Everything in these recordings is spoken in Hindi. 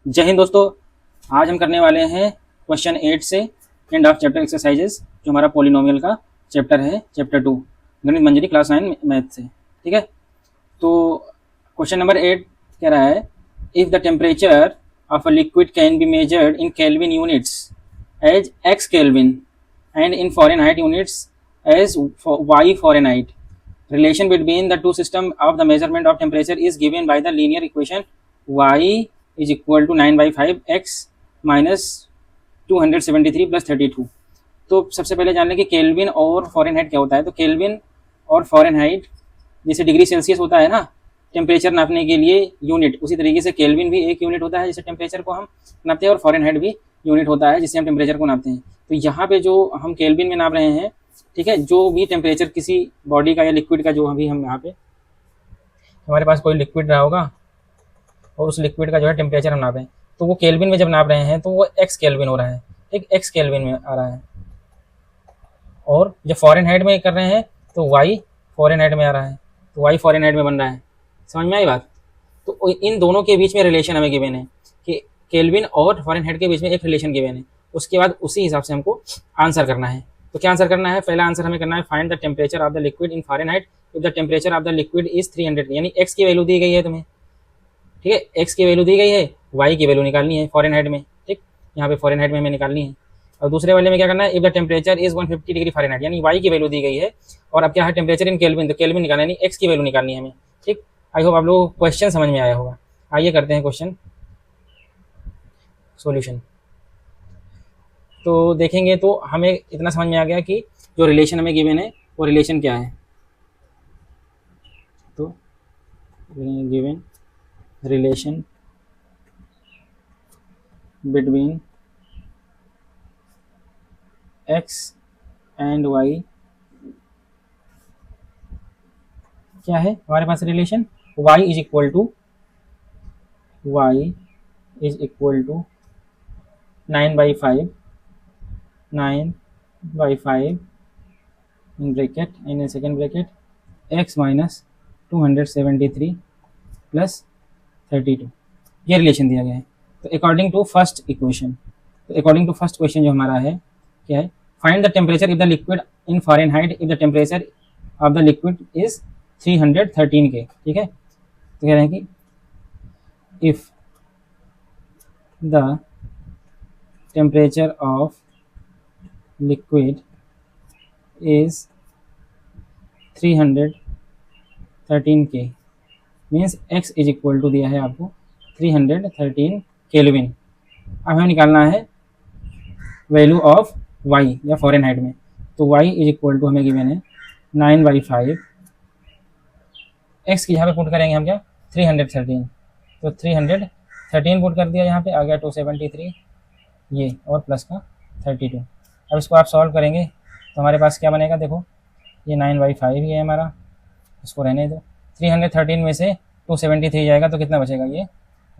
जय हिंद दोस्तों। आज हम करने वाले हैं क्वेश्चन 8 से एंड ऑफ चैप्टर एक्सरसाइजेस, जो हमारा पॉलिनोमियल का चैप्टर है, चैप्टर 2 गणित मंजरी क्लास 9 मैथ से। ठीक है, तो क्वेश्चन नंबर 8 कह रहा है, if the temperature of a liquid can be measured in kelvin units as x kelvin and in Fahrenheit units as y Fahrenheit, relation between the two system of the measurement of temperature is given by the linear equation y is equal to 9 by 5 x minus 273 plus 32। तो सबसे पहले जान लें कि केल्विन और फॉरेनहाइट क्या होता है। तो केल्विन और फॉरेनहाइट जैसे डिग्री सेल्सियस होता है ना टेम्परेचर नापने के लिए यूनिट, उसी तरीके से केल्विन भी एक यूनिट होता है जिसे टेम्परेचर को हम नापते हैं, और फॉरेनहाइट भी यूनिट होता है जिससे हम टेम्परेचर को नापते हैं। तो यहाँ पे जो हम केल्विन में नाप रहे हैं, ठीक है, जो भी टेम्परेचर किसी बॉडी का या लिक्विड का, जो अभी हम यहाँ पे हमारे पास कोई लिक्विड रहा होगा और उस लिक्विड का जो है टेम्परेचर हम नापें, तो वो केल्विन में जब नाप रहे हैं तो वो एक्स केल्विन हो रहा है, ठीक, एक्स केल्विन में आ रहा है। और जब फॉरेनहाइट में कर रहे हैं तो वाई फॉरेनहाइट में आ रहा है, तो वाई फॉरेनहाइट में बन रहा है। समझ में आई बात? तो इन दोनों के बीच में रिलेशन हमें गिवन है कि केल्विन और फॉरेनहाइट के बीच में एक रिलेशन गिवन है। उसके बाद उसी हिसाब से हमको आंसर करना है। तो क्या आंसर करना है? पहला आंसर हमें करना है, find the temperature of the liquid in Fahrenheit if the temperature of the liquid is 300, यानी एक्स की वैल्यू दी गई है तुम्हें, ठीक है, एक्स की वैल्यू दी गई है, वाई की वैल्यू निकालनी है फॉरेनहाइट में, ठीक, यहाँ पे फॉरेनहाइट में हमें निकालनी है। और दूसरे वाले में क्या करना है, if the temperature is 150 degree Fahrenheit, यानी वाई की वैल्यू दी गई है, और अब क्या है टेम्परेचर इन केल्विन, तो केल्विन निकालना है, यानी एक्स की वैल्यू निकालनी है हमें, ठीक। आई होप आप लोगों को क्वेश्चन समझ में आया होगा। आइए करते हैं क्वेश्चन सॉल्यूशन। तो देखेंगे तो हमें इतना समझ में आ गया कि जो रिलेशन हमें गिवन है वो रिलेशन क्या है। तो given relation between x and y क्या है हमारे पास relation, y is equal to 9 by 5 in bracket and in second bracket x minus 273 plus 32, ये रिलेशन दिया गया है। तो अकॉर्डिंग टू फर्स्ट इक्वेशन, तो अकॉर्डिंग टू फर्स्ट क्वेश्चन जो हमारा है क्या है, find the temperature if the liquid in Fahrenheit if the temperature of the liquid is 313 K, ठीक है। तो कह रहे हैं कि इफ द temperature of liquid is 313 K, means x is equal to दिया है आपको 313 केल्विन। अब हमें निकालना है वैल्यू ऑफ y या फॉरेनहाइट में। तो y इज इक्वल टू हमें गिवन है 9 by 5, x की यहाँ पे पुट करेंगे हम क्या 313, तो 313 पुट कर दिया, यहाँ पे आ गया 273 ये, और प्लस का 32। अब इसको आप सॉल्व करेंगे तो हमारे पास क्या बनेगा, देखो ये 9/5 ही है हमारा, इसको रहने दो। 313 में से 273 जाएगा तो कितना बचेगा, ये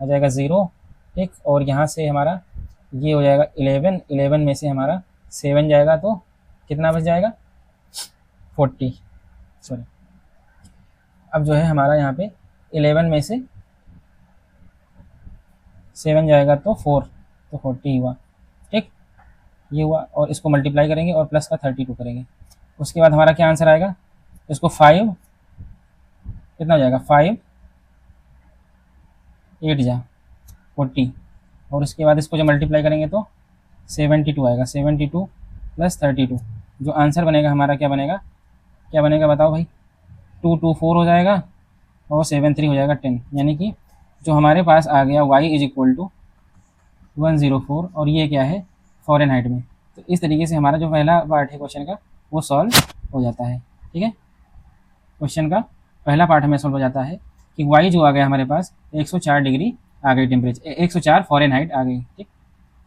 आ जाएगा 0, ठीक। और यहाँ से हमारा ये हो जाएगा 11 में से हमारा 7 जाएगा तो कितना बच जाएगा 40, सॉरी। अब जो है हमारा यहाँ पे 11 में से 7 जाएगा तो 4, तो 40 हुआ, ठीक, ये हुआ। और इसको मल्टीप्लाई करेंगे और प्लस का 32 करेंगे। उसके बाद हमारा क्या आंसर आएगा, इसको 5 कितना हो जाएगा 5 8 जा 40, और उसके बाद इसको जो मल्टीप्लाई करेंगे तो 72 आएगा, 72 प्लस 32, जो आंसर बनेगा हमारा क्या बनेगा, क्या बनेगा बताओ भाई, 224 हो जाएगा और 73 हो जाएगा 10, यानी कि जो हमारे पास आ गया y इज इक्वल टू 104, और ये क्या है फॉरेनहाइट में। तो इस तरीके से हमारा जो पहला पार्ट है क्वेश्चन का वो सॉल्व हो जाता है, ठीक है। क्वेश्चन का पहला पार्ट हमें सॉल्व हो जाता है कि y जो आ गया हमारे पास 104 डिग्री आ गई, टेम्परेचर 104 फॉरेनहाइट आ गई, ठीक,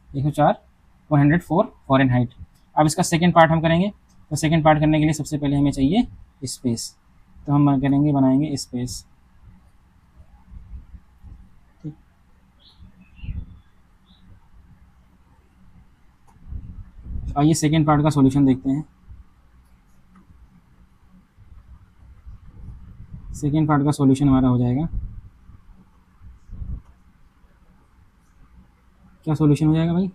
104 फॉरेनहाइट। अब इसका सेकेंड पार्ट हम करेंगे। तो सेकेंड पार्ट करने के लिए सबसे पहले हमें चाहिए स्पेस, तो हम करेंगे बनाएंगे स्पेस, ठीक। आइए सेकेंड पार्ट का सॉल्यूशन देखते हैं। सेकेंड पार्ट का सॉल्यूशन हमारा हो जाएगा, क्या सॉल्यूशन हो जाएगा भाई?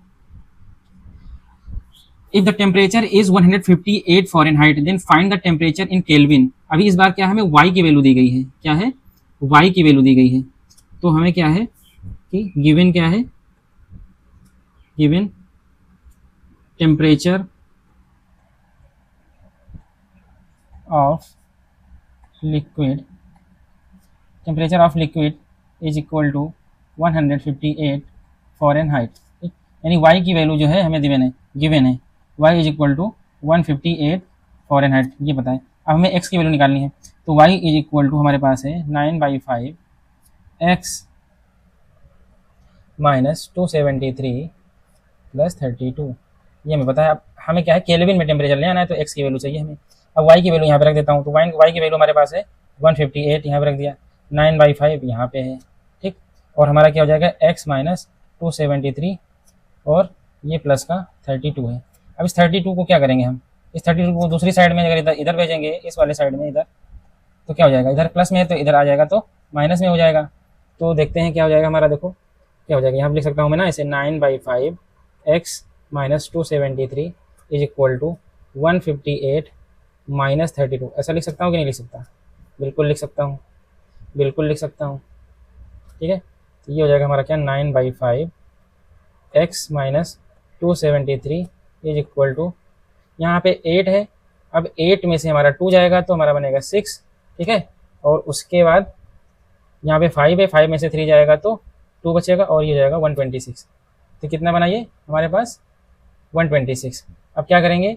If the temperature is 158 Fahrenheit then find the temperature in kelvin. अभी इस बार क्या हमें y की वैल्यू दी गई है, क्या है? y की वैल्यू दी गई है। तो हमें क्या है कि गिवन क्या है, given temperature of liquid, temperature of liquid is equal to 158 Fahrenheit. यानी y की वैल्यू जो है हमें गिवन है y is equal to 158 Fahrenheit, ये बताएं। अब हमें x की वैल्यू निकालनी है, तो y इज इक्वल टू हमारे पास है 9/5 x माइनस 273 प्लस 32, ये हमें पता है। अब हमें क्या है, केल्विन में टेम्परेचर ले आना है, तो x की वैल्यू चाहिए हमें। अब y की वैल्यू यहाँ पे रख देता हूँ, तो y की वैल्यू हमारे पास है 158, यहाँ पे रख दिया, 9/5 यहाँ पे है, ठीक। और हमारा क्या हो जाएगा, x माइनस 273 और ये प्लस का 32 है। अब इस 32 को क्या करेंगे हम, इस 32 को दूसरी साइड में अगर इधर भेजेंगे, इस वाले साइड में इधर, तो क्या हो जाएगा, इधर प्लस में है तो इधर आ जाएगा तो माइनस में हो जाएगा। तो देखते हैं क्या हो जाएगा हमारा, देखो क्या हो जाएगा। यहाँ पर लिख सकता हूँ मैं ना इसे, 9/5 x minus 273 is equal to 158 minus 32। ऐसा लिख सकता हूँ कि नहीं लिख सकता? बिल्कुल लिख सकता हूँ, बिल्कुल लिख सकता हूँ, ठीक है। तो ये हो जाएगा हमारा क्या, 9/5 x minus 273 is equal to, यहाँ पे 8 है, अब 8 में से हमारा 2 जाएगा तो हमारा बनेगा 6, ठीक है। और उसके बाद यहाँ पे 5 है, 5 में से 3 जाएगा तो 2 बचेगा और ये जाएगा 126। तो कितना बना ये हमारे पास, 126। अब क्या करेंगे,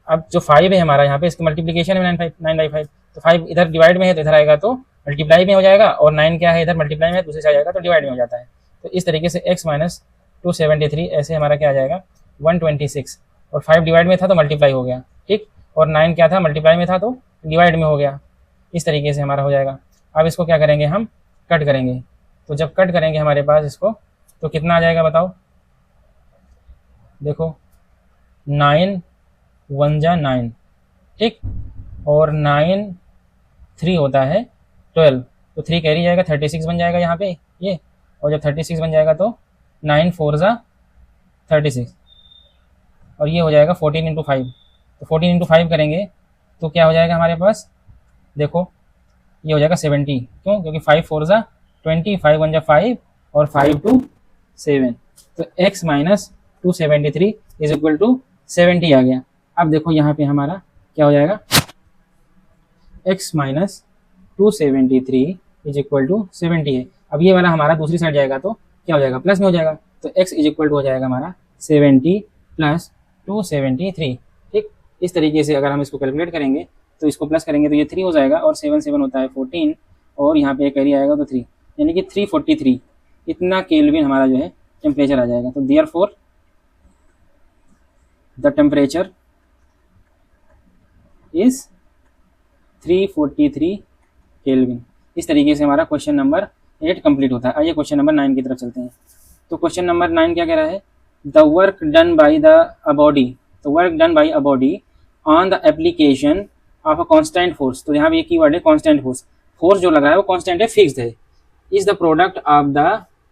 अब जो 5 है हमारा यहाँ पे, इसकी मल्टीप्लीकेशन है 9/5, तो 5 इधर डिवाइड में है तो इधर आएगा तो मल्टीप्लाई में हो जाएगा, और 9 क्या है, इधर मल्टीप्लाई में है, दूसरी साइड जाएगा तो डिवाइड में हो जाता है। तो इस तरीके से x माइनस 273 ऐसे हमारा क्या आ जाएगा, 126, और 5 डिवाइड में था तो मल्टीप्लाई हो गया, ठीक। और 9 क्या था, मल्टीप्लाई में था तो डिवाइड में हो गया। इस तरीके से हमारा हो जाएगा। अब इसको क्या करेंगे, हम कट करेंगे। तो जब कट करेंगे हमारे पास इसको, तो कितना आ जाएगा बताओ, देखो 9 1 जा 9, ठीक, और 9 3 होता है 12, तो 3 कैरी जाएगा, 36 बन जाएगा यहाँ पे ये। और जब 36 बन जाएगा तो 9 4 जा 36, और ये हो जाएगा 14 इंटू 5। तो 14 इंटू 5 करेंगे तो क्या हो जाएगा हमारे पास, देखो ये हो जाएगा 70, क्यों, क्योंकि 5 4 जा 20, 5 1 जा 5 और 5 2 7। तो x minus 273 is equal to 70 आ गया। अब देखो यहाँ पे हमारा क्या हो जाएगा, x minus 273 is equal to 70 है। अब ये वाला हमारा दूसरी साइड जाएगा तो क्या हो जाएगा, प्लस में हो जाएगा। तो x इज इक्वल टू हो जाएगा हमारा 70 प्लस 273, ठीक। इस तरीके से अगर हम इसको कैलकुलेट करेंगे तो इसको प्लस करेंगे तो ये 3 हो जाएगा, और 7 7 होता है 14, और यहाँ पे कैरी आएगा तो 3, यानी कि 343 इतना केल्विन हमारा जो है टेम्परेचर आ जाएगा। तो therefore the temperature is 343 kelvin. इस तरीके से हमारा क्वेश्चन नंबर 8 कंप्लीट होता है। आइए क्वेश्चन नंबर 9 की तरफ चलते हैं। तो क्वेश्चन नंबर 9 क्या कह रहा है, the work done by a body on the application of a constant force. तो यहाँ पे ये कीवर्ड है कांस्टेंट फोर्स। फोर्स जो लग रहा है वो कांस्टेंट है, फिक्स्ड है, is the product of the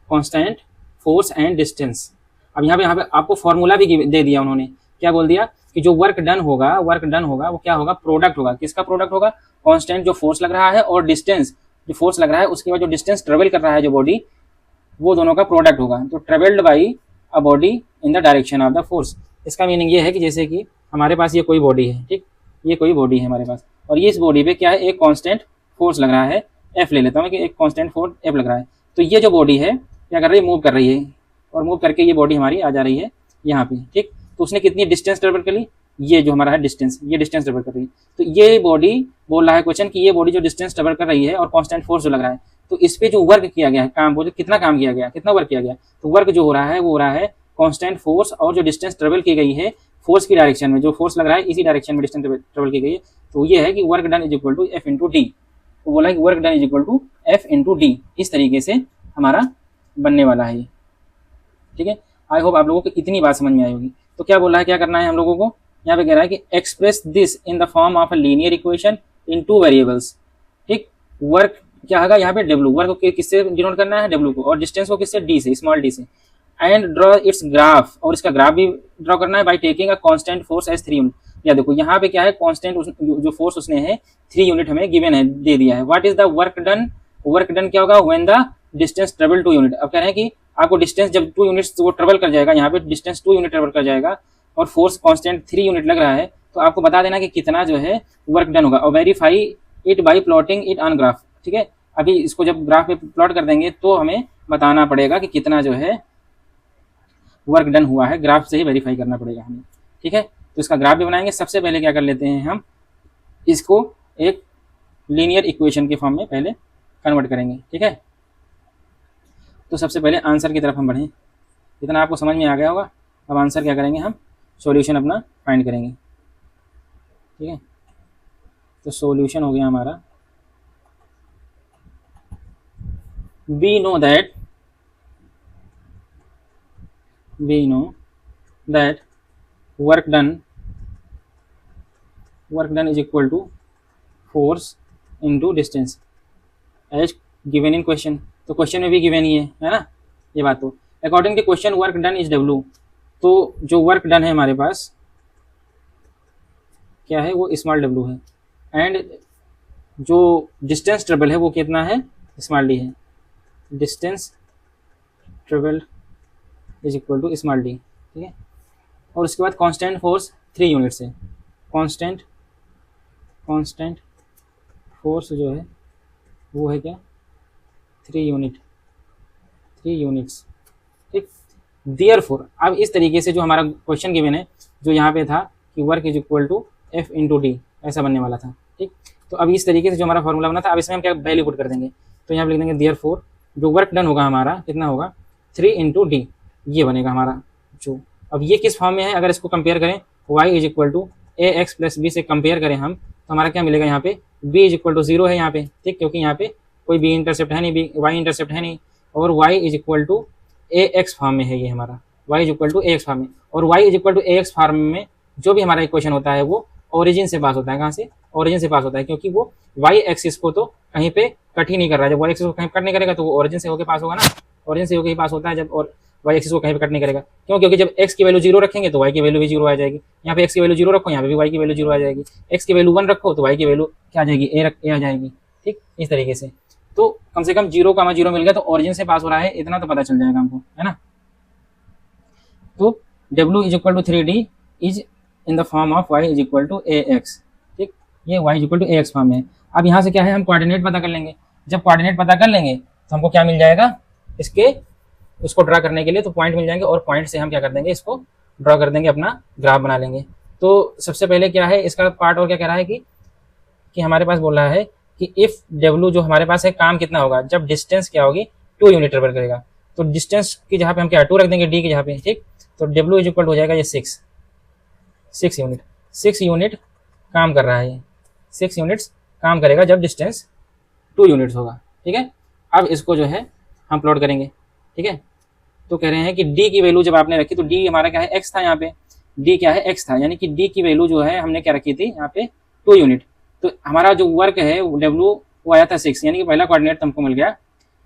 constant force and distance. अब यहाँ पे आपको फॉर्मूला भी दे दिया उन्होंने। क्या बोल दिया कि जो वर्क डन होगा वो क्या होगा, प्रोडक्ट होगा। किसका प्रोडक्ट होगा, कांस्टेंट जो फोर्स लग रहा है और डिस्टेंस जो फोर्स लग रहा है, उसके बाद जो डिस्टेंस ट्रेवल कर रहा है जो बॉडी, वो दोनों का प्रोडक्ट होगा। तो travelled by a body in the direction of the force. इसका मीनिंग ये है कि जैसे कि हमारे पास ये कोई बॉडी है, ठीक, ये कोई बॉडी है हमारे पास, और ये इस बॉडी पे क्या है, एक कांस्टेंट फोर्स लग रहा है, एफ ले लेता हूँ कि एक कांस्टेंट फोर्स एफ लग रहा है। तो ये जो बॉडी है क्या कर रही है, मूव कर रही है, और मूव करके ये बॉडी हमारी आ जा रही है यहाँ पे, ठीक। तो उसने कितनी डिस्टेंस ट्रेवल कर ली, ये जो हमारा है डिस्टेंस, ये डिस्टेंस ट्रेवल कर रही है। तो ये बॉडी बोल रहा है क्वेश्चन कि ये बॉडी जो डिस्टेंस ट्रेवल कर रही है और कांस्टेंट फोर्स जो लग रहा है, तो इस पे जो वर्क किया गया है, काम बोले कितना काम किया गया, कितना वर्क किया गया। तो वर्क जो हो रहा है वो हो रहा है कांस्टेंट फोर्स, और जो डिस्टेंस ट्रेवल की गई है फोर्स की डायरेक्शन में, जो फोर्स लग रहा है इसी डायरेक्शन में डिस्टेंस ट्रेवल की गई है। तो ये है कि work done is equal to F into d. तो बोला कि work done is equal to F into d. इस तरीके से हमारा बनने वाला है ये, ठीक है। आई होप आप लोगों को इतनी बात समझ में आई होगी। तो क्या बोला है, क्या करना है हम लोगों को, यहाँ पे कह रहा है कि express this in the form of a linear equation in 2 variables, ठीक। वर्क क्या होगा यहाँ पे, डब्ल्यू, वर्क को किससे डिनोट करना है, डब्ल्यू को, और डिस्टेंस को किससे, डी से, स्मॉल डी से। एंड ड्रॉ इट्स ग्राफ, और इसका ग्राफ भी ड्रॉ करना है by taking a constant force as 3 unit. या देखो यहाँ पे क्या है, कांस्टेंट जो फोर्स उसने है 3 यूनिट हमें गिवन है, दे दिया है। What is the work done, work done क्या होगा, when the distance travel 2 unit. अब कह रहे हैं कि आपको डिस्टेंस जब 2 यूनिट्स वो ट्रेवल कर जाएगा, यहाँ पे डिस्टेंस 2 यूनिट ट्रेवल कर जाएगा और फोर्स कांस्टेंट 3 यूनिट लग रहा है, तो आपको बता देना कि कितना जो है वर्क डन होगा, और verify it by plotting it on graph. ठीक है, अभी इसको जब ग्राफ पे प्लॉट कर देंगे तो हमें बताना पड़ेगा कि कितना जो है वर्क डन हुआ है, ग्राफ से ही वेरीफाई करना पड़ेगा हमें। ठीक है, तो इसका ग्राफ भी बनाएंगे। सबसे पहले क्या कर लेते हैं, हम इसको एक लीनियर इक्वेशन के फॉर्म में पहले कन्वर्ट करेंगे। ठीक है, तो सबसे पहले आंसर की तरफ हम बढ़ें। इतना आपको समझ में आ गया होगा। अब आंसर क्या करेंगे, हम सॉल्यूशन अपना फाइंड करेंगे। ठीक है, तो सॉल्यूशन हो गया हमारा, we know that work done is equal to force into distance as given in question। तो क्वेश्चन में भी गिवन ही है ना ये बात। तो according to question work done is W, तो जो वर्क डन है हमारे पास क्या है, वो स्मॉल w है, एंड जो डिस्टेंस ट्रेवल है वो कितना है, स्मॉल d है। Distance travel is equal to small d। ठीक है, और उसके बाद कांस्टेंट फोर्स 3 यूनिट्स है। कांस्टेंट फोर्स जो है वो है क्या, 3 यूनिट्स। ठीक, देयरफॉर अब इस तरीके से जो हमारा क्वेश्चन गिवन है, जो यहाँ पे था कि work is equal to F into d, ऐसा बनने वाला था। ठीक, तो अब इस तरीके से जो हमारा फॉर्मूला बना था, अब इसमें हम क्या वैल्यू पुट कर देंगे, तो यहाँ पे लिख देंगे देयरफॉर जो वर्क डन होगा हमारा कितना होगा, 3 इंटू डी, ये बनेगा हमारा जो। अब ये किस फॉर्म में है, अगर इसको कंपेयर करें y is equal to a x plus b से कंपेयर करें हम, तो हमारा क्या मिलेगा, यहाँ पे b इज इक्वल टू 0 है यहाँ पे। ठीक, क्योंकि यहाँ पे कोई b इंटरसेप्ट है नहीं, y इंटरसेप्ट है नहीं, और y is equal to a x form में है ये हमारा, y is equal to a x form में। और y is equal to a x form में जो भी हमारा इक्वेशन होता है वो ओरिजिन से पास होता है। कहाँ से, ओरिजिन से पास होता है, क्योंकि वो y एक्सिस को तो कहीं पे कट ही नहीं कर रहा है। जब y एक्सिस को कहीं कट नहीं करेगा तो वो ओरिजिन से होकर पास होगा ना, ओरिजिन से होकर ही पास होता है जब, और y एक्सिस को कहीं पे कट नहीं करेगा। क्यों, क्योंकि जब x की वैल्यू 0 रखेंगे तो y की वैल्यू भी 0 आ जाएगी। यहाँ पे x की वैल्यू 0 रखो, यहाँ पे भी y की वैल्यू 0 आ जाएगी। x की वैल्यू 1 रखो तो y की वैल्यू क्या आ जाएगी, a आ जाएगी। ठीक, इस तरीके से तो कम से कम 0,0 मिल गया तो ओरिजिन से पास हो रहा है, इतना तो पता चल जाएगा हमको, है ना। तो W is equal to 3D is in the form of y is equal to ax। ठीक, ये y is equal to ax form में है। अब यहाँ से क्या है, हम कोऑर्डिनेट पता कर लेंगे। जब कोऑर्डिनेट पता कर लेंगे तो हमको क्या मिल जाएगा, उसको ड्रा करने के लिए तो पॉइंट मिल जाएंगे, और पॉइंट से हम क्या कर देंगे, इसको ड्रा कर देंगे, अपना ग्राफ बना लेंगे। तो सबसे पहले क्या है इसका पार्ट, और क्या कह रहा है कि हमारे पास बोल रहा है कि इफ W जो हमारे पास है काम कितना होगा, जब डिस्टेंस क्या होगी 2 यूनिट ट्रेवल करेगा। तो डिस्टेंस की जहाँ पे हम क्या 2 रख देंगे D की जहाँ पे। ठीक, तो W इज इक्वल हो जाएगा ये 6 यूनिट। 6 यूनिट काम कर रहा है ये, 6 यूनिट्स काम करेगा जब डिस्टेंस 2 यूनिट्स होगा। ठीक है, अब इसको जो है हम प्लॉट करेंगे। ठीक है, तो कह रहे हैं कि D की वैल्यू जब आपने रखी तो D हमारा क्या है, x था, यहाँ पे D क्या है, x था, यानी कि D की वैल्यू जो है हमने क्या रखी थी यहाँ पे 2 यूनिट। तो हमारा जो वर्क है W वो आया था 6, यानी कि पहला कोऑर्डिनेट हमको मिल गया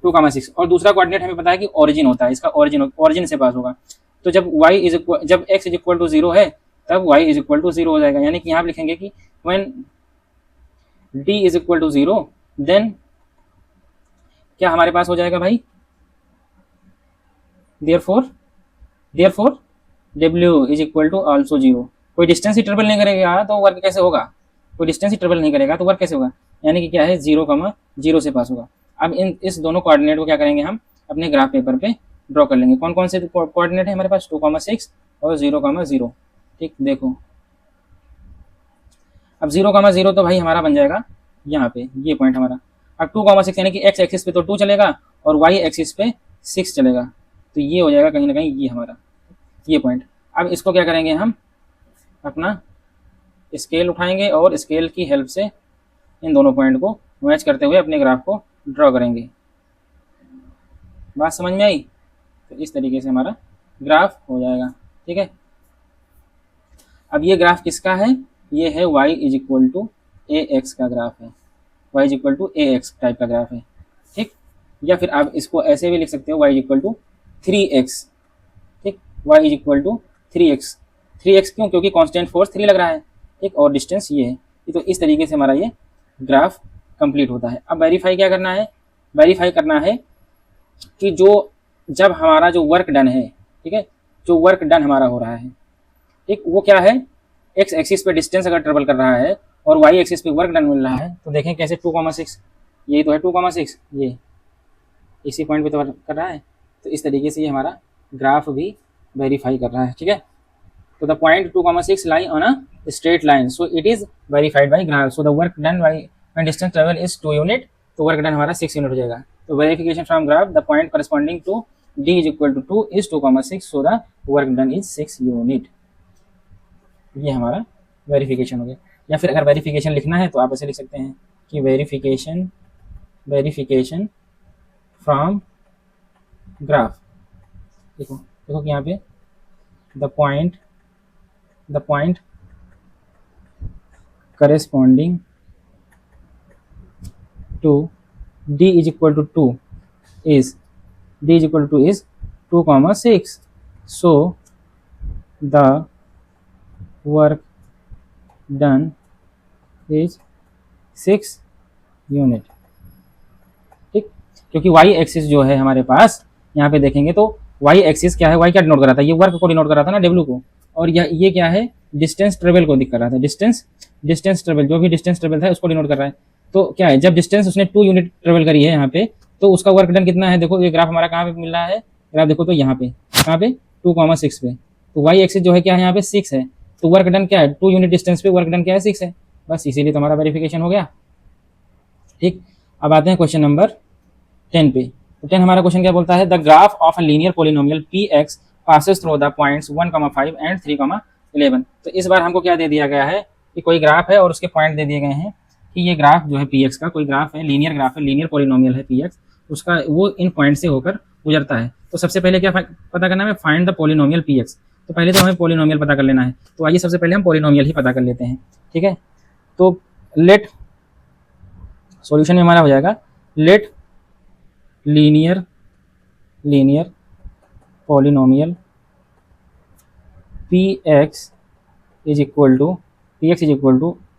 2,6, और दूसरा कोऑर्डिनेट हमें पता है कि ओरिजिन होता है, इसका ओरिजिन से पास होगा। तो जब x इज इक्वल टू 0 है तब y इज इक्वल टू 0 हो जाएगा, यानी कि यहाँ लिखेंगे कि when d is equal to 0 then क्या हमारे पास हो जाएगा भाई, therefore W is equal to also 0। कोई डिस्टेंस ही ट्रेवल नहीं करेगा तो वर्क कैसे होगा, कोई डिस्टेंस ही ट्रेवल नहीं करेगा तो वर्क कैसे होगा, यानी कि क्या है 0,0 से पास होगा। अब इस दोनों कोऑर्डिनेट को क्या करेंगे, हम अपने ग्राफ पेपर पे ड्रॉ कर लेंगे। कौन कौन से कोऑर्डिनेट है हमारे पास, 2,6 और 0,0। ठीक, देखो अब 0,0 तो भाई हमारा बन जाएगा यहाँ पे ये पॉइंट हमारा। अब 2,6 यानी कि x एक्सिस पे तो 2 चलेगा और y एक्सिस पे 6 चलेगा, तो ये हो जाएगा कहीं ना कहीं ये हमारा ये पॉइंट। अब इसको क्या करेंगे, हम अपना स्केल उठाएंगे और स्केल की हेल्प से इन दोनों पॉइंट को मैच करते हुए अपने ग्राफ को ड्रॉ करेंगे। बात समझ में आई, तो इस तरीके से हमारा ग्राफ हो जाएगा। ठीक है, अब ये ग्राफ किसका है, ये है y is equal to a x का ग्राफ है, y is equal to a x type का ग्राफ है। ठीक, या फिर आप इसको ऐसे भी लिख सकते हो y is equal to 3x y is equal to 3x। 3x क्यों? क्योंकि कांस्टेंट फोर्स 3 लग रहा है, ठीक, और डिस्टेंस ये है। तो इस तरीके से हमारा ये ग्राफ कंप्लीट होता है। अब वेरीफाई क्या करना है? वेरीफाई करना है कि जो जब हमारा जो वर्क डन है, ठीक है, जो वर्क डन हमारा हो रहा है, ठीक, वो क्या है, एक्स एक्सिस पे डिस्टेंस अगर ट्रेवल कर रहा है और वाई एक्सिस पे वर्क डन मिल रहा है, तो देखें कैसे 2,6, यही तो है 2,6, ये इसी पॉइंट पे तो कर रहा है। तो इस तरीके से ये हमारा ग्राफ भी वेरीफाई कर रहा है, ठीक है। तो the point 2,6 lie on a straight line, so it is verified by graph. So the work done by when distance travel is 2 unit, तो वर्क डन हमारा 6 यूनिट हो जाएगा। तो verification from graph, the point corresponding to d is equal to 2 is 2,6, so the work done is 6 unit. ये हमारा वेरिफिकेशन हो गया। या फिर अगर वेरिफिकेशन लिखना है तो आप ऐसे लिख सकते हैं कि वेरिफिकेशन फ्रॉम ग्राफ। देखो देखो कि यहाँ पे the point corresponding to d is equal to 2 is 2,6, so the work done is 6 unit, ठीक। क्योंकि y एक्सिस जो है हमारे पास यहाँ पे देखेंगे तो y एक्सिस क्या है, y क्या डिनोट कर रहा था, ये वर्क को डिनोट कर रहा था ना, w को, और ये क्या है, डिस्टेंस ट्रेवल को दिख कर रहा था, डिस्टेंस ट्रेवल, जो भी डिस्टेंस ट्रेवल था उसको डिनोट कर रहा है। तो क्या है, जब डिस्टेंस उसने 2 यूनिट ट्रेवल करी है यहाँ पे, तो उसका वर्क डन कितना है, देखो ये ग्राफ हमारा कहाँ पे मिल रहा है, ग्राफ देखो तो यहाँ पे, कहाँ पे 2,6 पे, तो y एक्सिस जो है क्या है यहाँ पे 6 है, तो वर्क डन क्या है, 2 यूनिट डिस्टेंस पे वर्क डन क्या है 6 है, बस इसीलिए तो हमारा वेरिफिकेशन हो गया, ठीक। अब आते हैं क्वेश्चन नंबर 10 पे। तो 10 हमारा क्वेश्चन क्या बोलता है, the graph of a linear polynomial p x passes through the points 1,5 and 3,11। तो इस बार हमको क्या दे दिया गया है कि कोई ग्राफ है और उसके पॉइंट दे दिए गए हैं कि ये ग्राफ जो है पी एक्स का कोई ग्राफ है, लीनियर ग्राफ है, लीनियर पोलिनोमियल है पी एक्स, उसका वो इन पॉइंट से होकर गुजरता है। तो सबसे पहले क्या पता करना है, find the polynomial p x. तो पहले तो हमें पोलिनोमियल पता कर लेना है, तो आइए सबसे पहले हम पोलिनोमियल ही पता कर लेते हैं, ठीक है। तो लेट सॉल्यूशन में हमारा हो जाएगा, let linear polynomial p x is equal to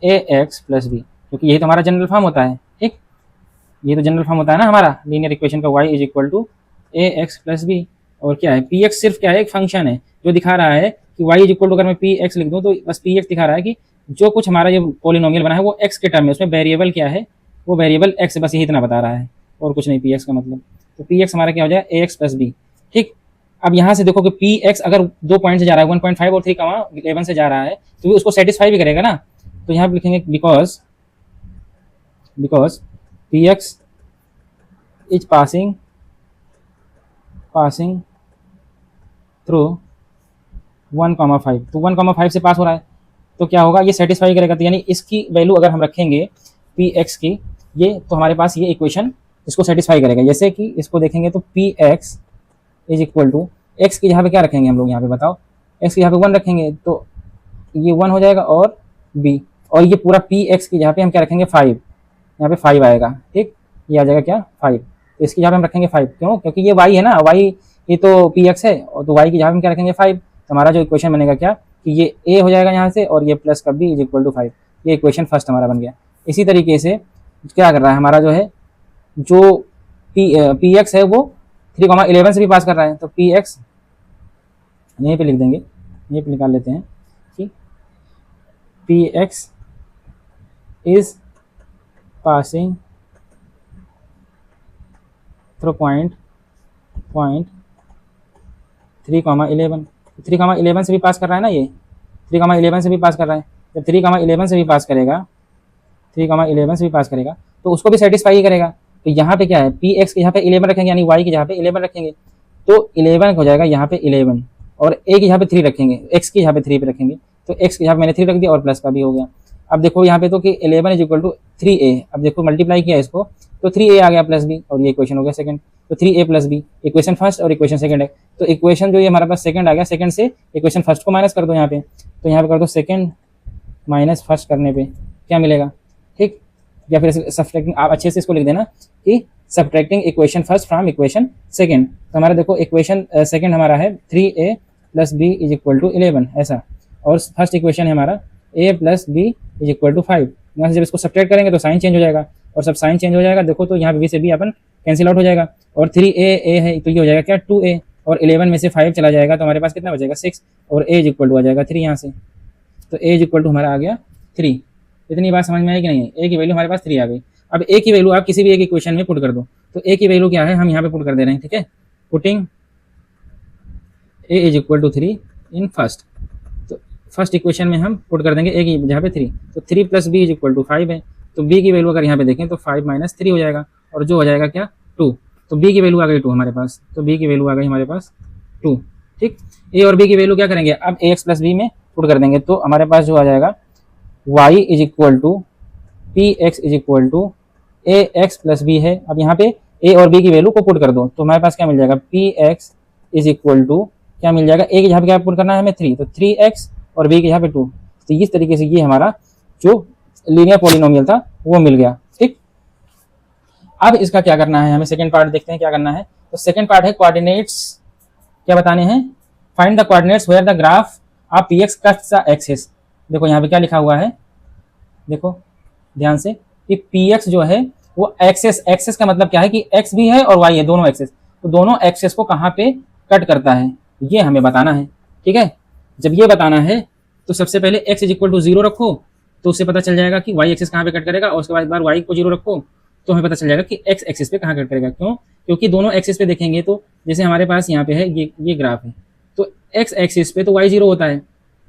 a x plus b, क्योंकि यही तो हमारा जनरल फॉर्म होता है, ठीक, ये तो जनरल फॉर्म होता है ना हमारा लीनियर इक्वेशन का, y is equal to a x plus b. और क्या है, पी एक्स सिर्फ क्या है, एक फंक्शन है जो दिखा रहा है कि y इज इक्वल टू, अगर मैं पी एक्स लिख दूँ तो बस पी एक्स दिखा रहा है कि जो कुछ हमारा ये पोलिनोमियल बना है वो x के टर्म में, उसमें वेरिएबल क्या है, वो वेरिएबल x, बस यही इतना बता रहा है और कुछ नहीं, पी एक्स का मतलब। तो पी एक्स हमारा क्या हो जाएगा, ए एक्स प्लस बी, ठीक। अब यहाँ से देखो कि पी एक्स अगर 2 पॉइंट से जा रहा है, 1.5 और 3,11 से जा रहा है, तो उसको सेटिस्फाई भी करेगा ना। तो यहाँ पे लिखेंगे because P x is passing through 1,5, तो 1,5 से पास हो रहा है, तो क्या होगा, ये सेटिस्फाई करेगा। तो यानी इसकी वैल्यू अगर हम रखेंगे पी एक्स की, ये तो हमारे पास ये इक्वेशन इसको सेटिस्फाई करेगा। जैसे कि इसको देखेंगे तो p x is equal to, x की जहाँ पे क्या रखेंगे हम लोग, यहाँ पे बताओ, एक्स की यहाँ पे 1 रखेंगे तो ये 1 हो जाएगा, और बी, और ये पूरा पी एक्स की जहाँ पे हम क्या रखेंगे 5, यहाँ पे 5 आएगा, ठीक, ये आ जाएगा क्या 5, तो इसकी जहाँ पे हम रखेंगे 5, क्यों, क्योंकि ये y है ना, y ये तो पी एक्स है, और तो y की जहाँ पे हम क्या रखेंगे 5, तो हमारा जो इक्वेशन बनेगा क्या कि ये a हो जाएगा यहाँ से, और ये प्लस का b इज इक्वल टू 5, ये इक्वेशन फर्स्ट हमारा बन गया। इसी तरीके से क्या कर रहा है हमारा जो है, जो पी एक्स है वो 3,11 से भी पास कर रहा है, तो पी एक्स यहीं पे लिख देंगे, यहीं पे निकाल लेते हैं कि P x is passing through point 3,11, 3,11 से भी पास कर रहा है ना, ये 3,11 से भी पास कर रहा है। जब 3,11 से भी पास करेगा, 3,11 से भी पास करेगा तो उसको भी सेटिस्फाई करेगा। तो यहाँ पे क्या है, पी एक्स के यहाँ पे 11 रखेंगे, यानी y की जहाँ पे 11 रखेंगे तो 11 हो जाएगा यहाँ पे 11, और a की यहाँ पे 3 रखेंगे, x की यहाँ पे 3 पे रखेंगे, तो x की यहाँ पे मैंने 3 रख दिया और प्लस का भी हो गया। अब देखो यहाँ पे तो कि 11 इज इक्वल टू 3a, अब देखो मल्टीप्लाई किया इसको तो 3a आ गया प्लस b, और ये इक्वेशन हो गया सेकंड। तो 3a plus b equation first और इक्वेशन सेकंड है, तो इक्वेशन जो ये हमारे पास सेकंड आ गया, सेकंड से इक्वेशन फर्स्ट को माइनस कर दो यहाँ पे, तो यहाँ पे कर दो सेकंड माइनस फर्स्ट करने पे क्या मिलेगा, ठीक। या फिर सब्ट्रैक्टिंग, आप अच्छे से इसको लिख देना कि subtracting equation first from equation second. तो हमारा देखो इक्वेशन सेकंड हमारा है 3a plus b is equal to 11 ऐसा। और फर्स्ट इक्वेशन है हमारा a plus b is equal to 5। यहाँ से जब इसको सब्ट्रैक्ट करेंगे तो साइन चेंज हो जाएगा, और सब साइन चेंज हो जाएगा देखो तो यहाँ पे बी से बी अपन कैंसिल आउट हो जाएगा, और 3a है तो ये हो जाएगा क्या 2a, और 11 में से 5 चला जाएगा तो हमारे पास कितना बचेगा 6, और a इज इक्वल टू आ जाएगा 3 यहाँ से। तो a इज इक्वल टू हमारा आ गया 3। इतनी बात समझ में आई कि नहीं? a की वैल्यू हमारे पास 3 आ गई। अब a की वैल्यू आप किसी भी एक इक्वेशन में पुट कर दो, तो a की वैल्यू क्या है हम यहाँ पे पुट कर दे रहे हैं, ठीक है। Putting a is equal to 3 in first, तो फर्स्ट इक्वेशन में हम पुट कर देंगे a की जहाँ पे 3, तो 3 plus b is equal to 5 है, तो b की वैल्यू अगर यहाँ पे देखें तो 5 माइनस 3 हो जाएगा, और जो हो जाएगा क्या 2, तो b की वैल्यू आ गई 2 हमारे पास, तो b की वैल्यू आ गई हमारे पास 2, ठीक। a और b की वैल्यू क्या करेंगे अब ax प्लस b में पुट कर देंगे, तो हमारे पास जो आ जाएगा y is equal to p x is equal to a x plus b है। अब यहाँ पे a और b की वैल्यू को पुट कर दो तो हमारे पास क्या मिल जाएगा p x is equal to क्या मिल जाएगा, a के यहाँ पे क्या पुट करना है हमें 3, तो 3x और b के यहाँ पे 2। तो इस तरीके से ये हमारा जो लीनियर पॉलिनोमियल था वो मिल गया, ठीक। अब इसका क्या करना है हमें, सेकंड पार्ट देखते हैं क्या करना है। तो सेकंड पार्ट है कोऑर्डिनेट्स क्या बताने हैं, find the coordinates where the graph of px cuts the axis. देखो यहाँ पे क्या लिखा हुआ है, देखो ध्यान से कि px जो है वो एक्सेस, एक्सेस का मतलब क्या है कि x भी है और y है, दोनों एक्सेस, तो दोनों एक्सेस को कहाँ पे कट करता है ये हमें बताना है, ठीक है। जब ये बताना है तो सबसे पहले x इज इक्वल टू 0 रखो तो उससे पता चल जाएगा कि y एक्सेस कहाँ पे कट करेगा, और उसके बाद बार y को 0 रखो तो हमें पता चल जाएगा कि x एक्सेस पे कहाँ कट करेगा। क्यों? क्योंकि दोनों एक्सेस पे देखेंगे तो जैसे हमारे पास यहाँ पे है ये ग्राफ है, तो x एक्सिस पे तो y 0 होता है,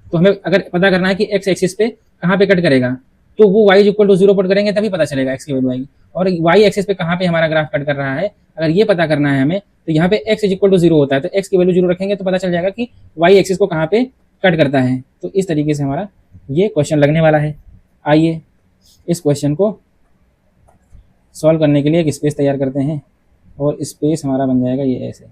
तो हमें अगर पता करना है कि x एक्सिस पे कहाँ पे कट करेगा तो वो y इक्वल टू 0 पुट करेंगे तभी पता चलेगा x की वैल्यू आएगी, और y एक्सिस पे कहाँ पे हमारा ग्राफ कट कर रहा है अगर ये पता करना है हमें तो यहाँ पे x इक्वल टू 0 होता है, तो x की वैल्यू 0 रखेंगे तो पता चल जाएगा कि y एक्सिस को कहाँ पे कट करता है। तो इस तरीके से हमारा ये क्वेश्चन लगने वाला है। आइए इस क्वेश्चन को सॉल्व करने के लिए एक स्पेस तैयार करते हैं, और स्पेस हमारा बन जाएगा ये ऐसे।